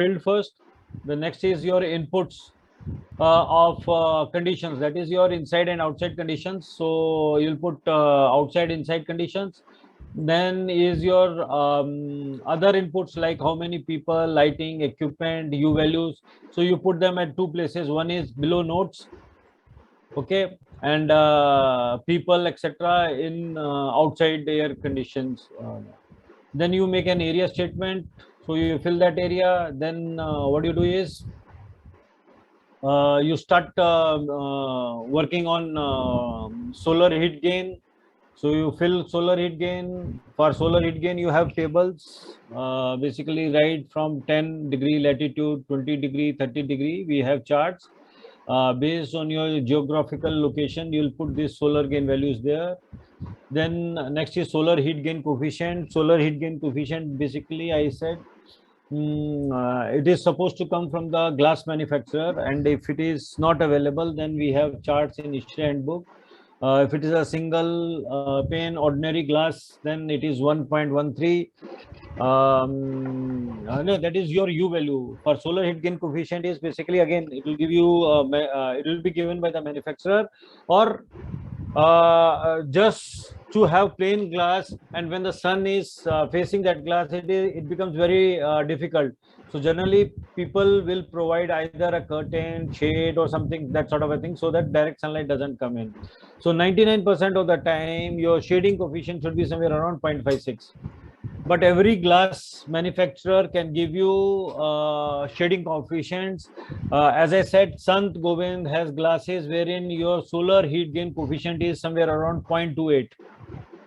filled first. The next is your inputs of conditions, that is your inside and outside conditions. So you'll put outside inside conditions. Then is your other inputs like how many people, lighting, equipment, u values. So you put them at two places. One is below notes, okay, and people, etc., in outside air conditions. Then you make an area statement, so you fill that area. Then what you do is you start working on solar heat gain. So you fill solar heat gain. For solar heat gain, you have tables. Basically, right from 10-degree latitude, 20-degree, 30-degree, we have charts. Based on your geographical location, you'll put these solar gain values there. Then next is solar heat gain coefficient. Solar heat gain coefficient, basically, I said it is supposed to come from the glass manufacturer, and if it is not available, then we have charts in ISHRE handbook. If it is a single pane ordinary glass, then it is 1.13. No, that is your U value. For solar heat gain coefficient is basically, again, it will give you, it will be given by the manufacturer, or just to have plain glass, and when the sun is facing that glass, it becomes very difficult. So generally people will provide either a curtain, shade, or something, that sort of a thing, so that direct sunlight doesn't come in. So 99% of the time your shading coefficient should be somewhere around 0.56. But every glass manufacturer can give you shading coefficients. As I said, Sant Govind has glasses wherein your solar heat gain coefficient is somewhere around 0.28.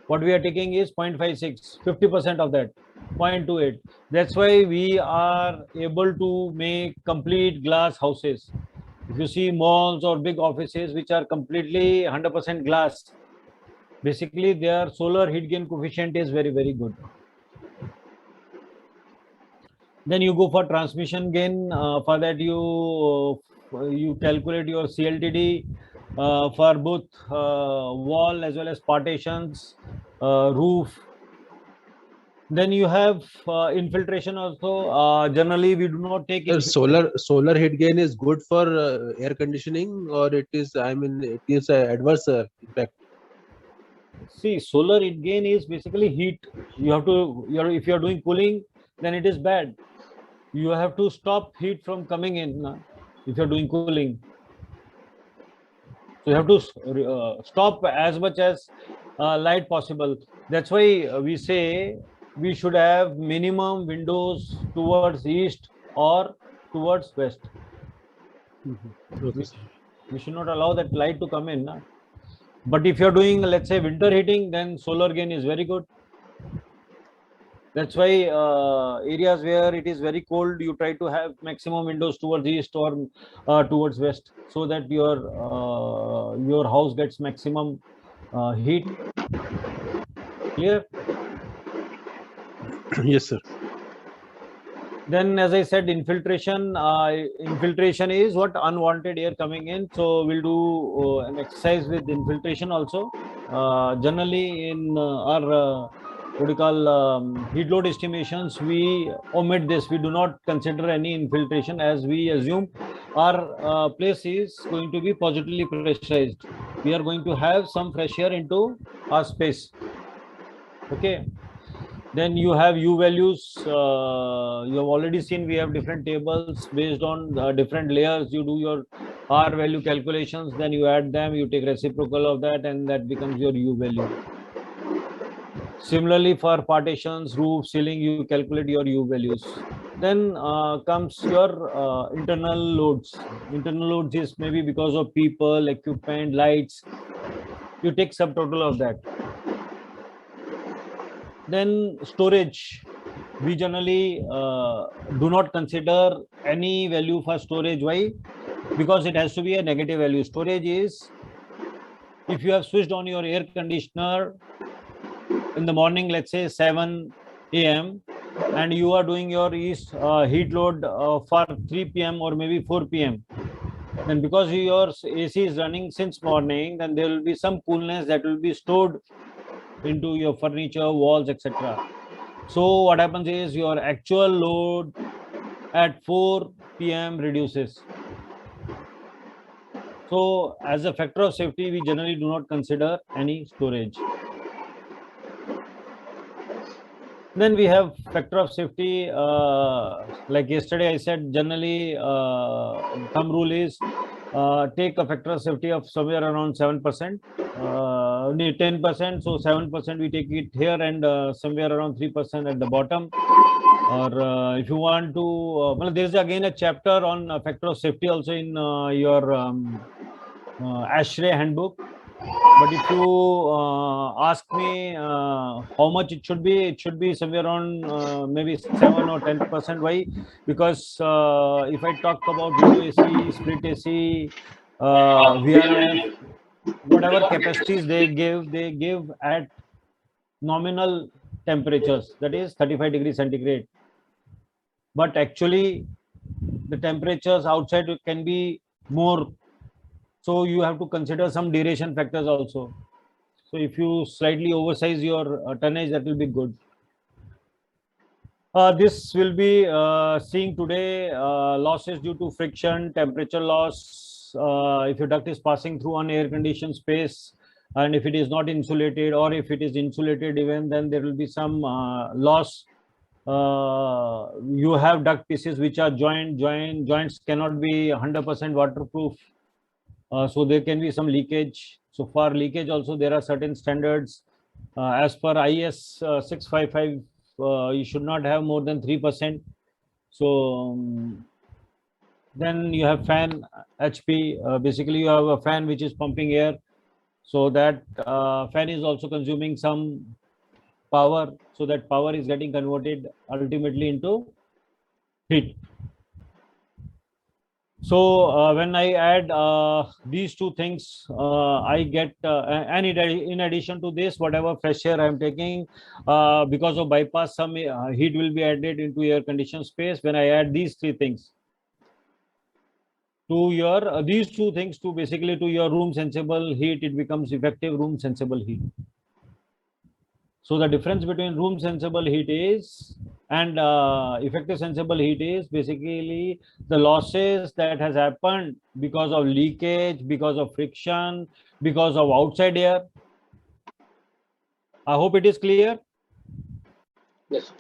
What we are taking is 0.56, 50% of that, 0.28. That's why we are able to make complete glass houses. If you see malls or big offices which are completely 100% glass, basically their solar heat gain coefficient is very, very good. Then you go for transmission gain. For that, you calculate your CLTD for both wall as well as partitions, roof. Then you have infiltration also. Generally, we do not take Sir, infiltration. solar heat gain is good for air conditioning, or it is, I mean, it is adverse impact. See, solar heat gain is basically heat. You have to, if you are doing cooling, then it is bad. You have to stop heat from coming in if you are doing cooling. So you have to stop as much as light possible. That's why we say we should have minimum windows towards east or towards west. Okay, We, sir. we should not allow that light to come in. But if you're doing, let's say, winter heating, then solar gain is very good. That's why areas where it is very cold, you try to have maximum windows towards east or towards west, so that your house gets maximum heat. Clear? Yes, sir. Then, as I said, infiltration. Infiltration is what unwanted air coming in. So we'll do an exercise with infiltration also. Generally, in our what do you call heat load estimations, we omit this. We do not consider any infiltration, as we assume our place is going to be positively pressurized. We are going to have some fresh air into our space. Okay. Then you have U values. You have already seen we have different tables based on different layers. You do your R value calculations, then you add them, you take reciprocal of that, and that becomes your U value. Similarly, for partitions, roof, ceiling, you calculate your U values. Then comes your internal loads. Internal loads is maybe because of people, equipment, lights. You take subtotal of that. Then storage, we generally do not consider any value for storage. Why? Because it has to be a negative value. Storage is, if you have switched on your air conditioner in the morning, let's say 7 a.m., and you are doing your heat load for 3 p.m. or maybe 4 p.m., then because your AC is running since morning, then there will be some coolness that will be stored into your furniture, walls, etc. So what happens is your actual load at 4 p.m. reduces. So as a factor of safety, we generally do not consider any storage. Then we have factor of safety. Like yesterday, I said generally thumb rule is take a factor of safety of somewhere around 7%, 10%. So 7% we take it here, and somewhere around 3% at the bottom. Or if you want to, well, there is again a chapter on factor of safety also in your ASHRAE handbook. But if you ask me how much it should be somewhere around maybe 7 or 10%. Why? Because if I talk about window AC, split AC, VRF, whatever capacities they give at nominal temperatures, that is 35 degrees centigrade. But actually, the temperatures outside can be more. So you have to consider some duration factors also. So if you slightly oversize your tonnage, that will be good. This will be seeing today losses due to friction, temperature loss. If your duct is passing through an air conditioned space, and if it is not insulated, or if it is insulated even, then there will be some loss. You have duct pieces which are joints cannot be 100% waterproof. So there can be some leakage. So for leakage also, there are certain standards. As per IS 655, you should not have more than 3%. So then you have fan HP. Basically, you have a fan which is pumping air. So that fan is also consuming some power. So that power is getting converted ultimately into heat. So when I add these two things, I get, and in addition to this, whatever fresh air I'm taking, because of bypass, some heat will be added into air conditioned space. When I add these three things to your, these two things to basically to your room sensible heat, it becomes effective room sensible heat. So the difference between room sensible heat is and effective sensible heat is basically the losses that has happened because of leakage, because of friction, because of outside air. I hope it is clear. Yes.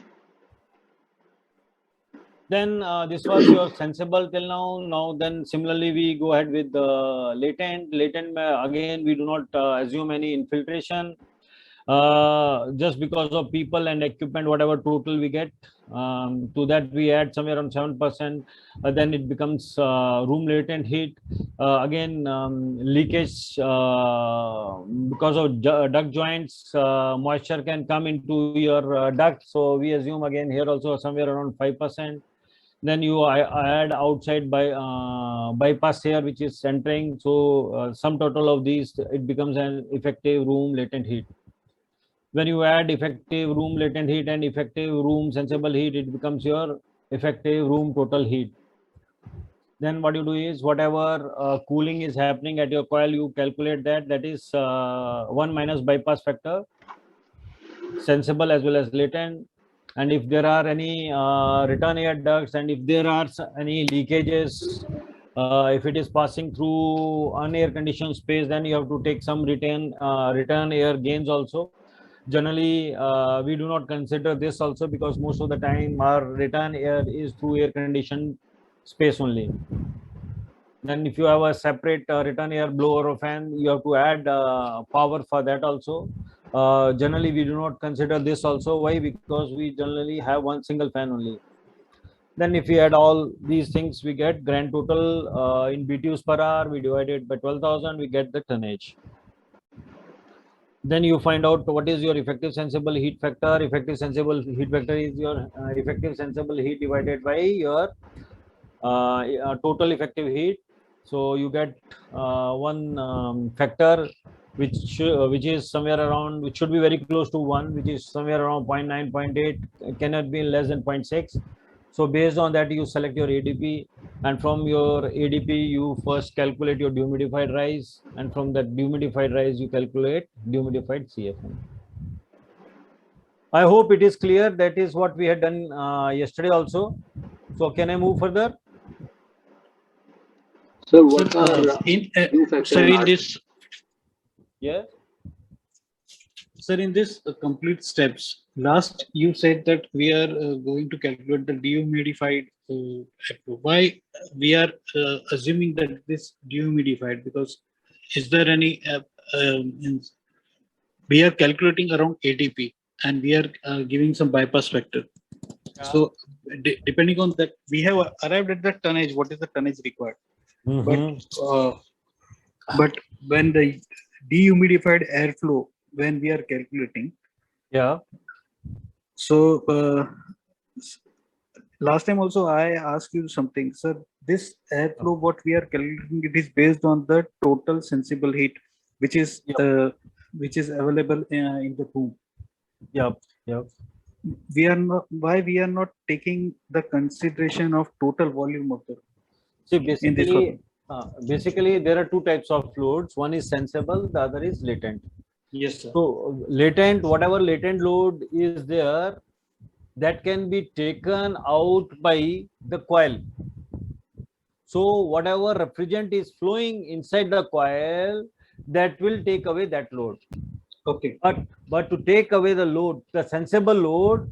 Then this was your sensible till now. Now then similarly we go ahead with the latent. Latent again we do not assume any infiltration. Just because of people and equipment, whatever total we get, to that we add somewhere around 7%. Then it becomes room latent heat. Again, leakage because of duct joints, moisture can come into your duct. So we assume again here also somewhere around 5%. Then you add outside by bypass here, which is entering. So sum total of these, it becomes an effective room latent heat. When you add effective room latent heat and effective room sensible heat, it becomes your effective room total heat. Then what you do is whatever cooling is happening at your coil, you calculate that. That is 1 minus bypass factor, sensible as well as latent. And if there are any return air ducts, and if there are any leakages, if it is passing through unair conditioned space, then you have to take some return air gains also. Generally we do not consider this also, because most of the time our return air is through air conditioned space only. Then if you have a separate return air blower or fan, you have to add power for that also. Generally we do not consider this also. Why? Because we generally have one single fan only. Then if we add all these things, we get grand total in BTUs per hour. We divide it by 12,000, we get the tonnage. Then you find out what is your effective sensible heat factor. Effective sensible heat factor is your effective sensible heat divided by your total effective heat. So you get one factor which is somewhere around, which should be very close to 1, which is somewhere around 0.9, 0.8, cannot be less than 0.6. So based on that, you select your ADP, and from your ADP, you first calculate your dehumidified rise, and from that dehumidified rise, you calculate dehumidified CFM. I hope it is clear. That is what we had done yesterday also. So can I move further? Sir, what are in two factor sir, in last? this Yeah. sir, in this complete steps, last you said that we are going to calculate the dehumidified effluent. Why we are assuming that this dehumidified? Because is there any we are calculating around ADP and we are giving some bypass factor. So depending on that, we have arrived at the tonnage. What is the tonnage required? Mhm. But when the dehumidified airflow, when we are calculating, Yeah. so last time also I asked you something, sir. This airflow, what we are calculating, it is based on the total sensible heat, which is available in the room. Yep. Yep. We are not. Why we are not taking the consideration of total volume of the See, in this one? basically, there are two types of fluids. One is sensible, the other is latent. Yes, sir. So latent, whatever latent load is there, that can be taken out by the coil. So whatever refrigerant is flowing inside the coil, that will take away that load. Okay. But to take away the load, the sensible load,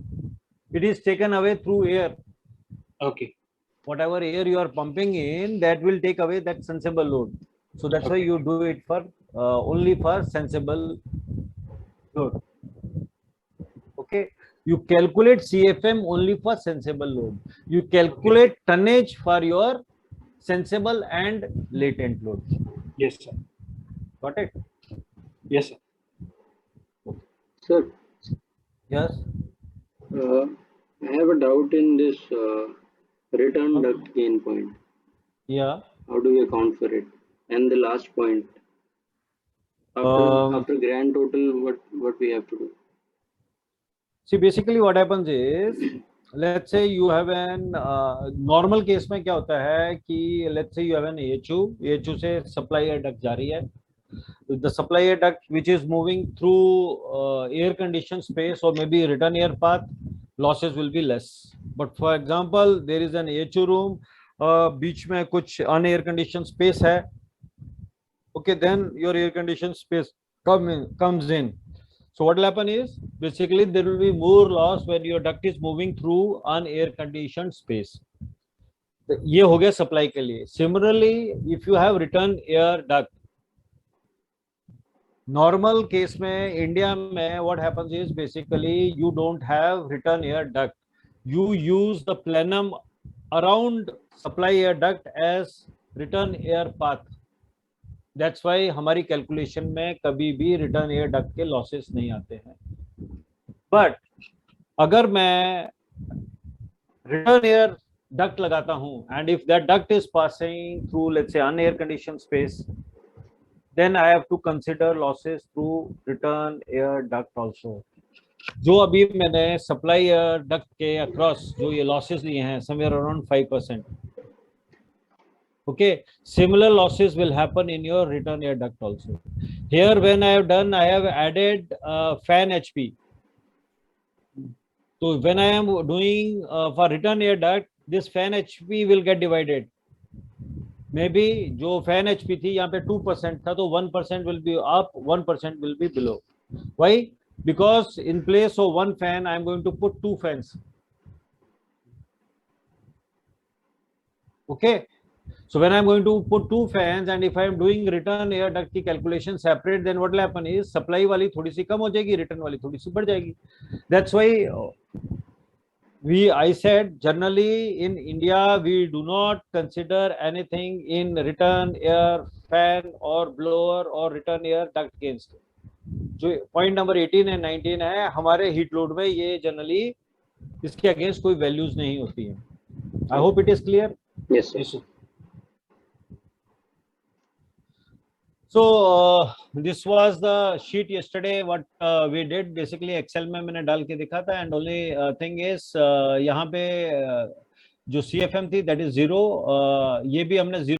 it is taken away through air. Okay. Whatever air you are pumping in, that will take away that sensible load. So that's why you do it for only for sensible load. Okay. You calculate CFM only for sensible load. You calculate tonnage for your sensible and latent load. Yes, sir. Got it? Yes, sir. Sir, Yes. I have a doubt in this return duct gain point. Yeah. How do we account for it? And the last point, after grand total, what we have to do? See, basically what happens is, let's say you have an normal case में क्या होता है कि let's say you have an AHU से supply air duct जा रही है. The supply air duct which is moving through air conditioned space or maybe return air path, losses will be less. But for example, there is an AHU room, बीच में कुछ unair conditioned space है. Okay, then your air conditioned space comes in. So what will happen is, basically there will be more loss when your duct is moving through an air conditioned space. ये हो गया supply के लिए. Similarly, if you have return air duct, normal case में India में what happens is, basically you don't have return air duct. You use the plenum around supply air duct as return air path. That's why हमारी calculation में कभी भी return air duct के losses नहीं आते हैं. बट अगर मैं रिटर्न एयर डक्ट लगाता हूं and if that duct is passing through let's say an air condition space, then I have to consider losses through return air duct also. जो अभी मैंने सप्लाई एयर डक्ट के अक्रॉस जो ये लॉसेस लिए हैं, somewhere around 5%. Okay, similar losses will happen in your return air duct also. Here when I have done, I have added fan HP. So when I am doing for return air duct, this fan HP will get divided. Maybe जो fan HP थी यहाँ पे 2% था, तो 1% will be up, 1% will be below. Why? Because in place of one fan, I am going to put two fans. Okay. So when I'm going to put two fans and if I'm doing return air duct की calculation separate, then what will happen is supply वाली थोड़ी सी कम हो जाएगी, return वाली थोड़ी सी बढ़ जाएगी. That's why I said generally in India we do not consider anything in return air fan or blower or return air duct gains. जो point number 18 and 19 है, हमारे heat load में ये generally इसके against कोई values नहीं होती है. I hope it is clear. Yes, sir. So this was the sheet yesterday. What we did basically Excel में मैंने डाल के दिखा था, and only thing is यहाँ पे जो CFM थी that is 0, ये भी हमने 0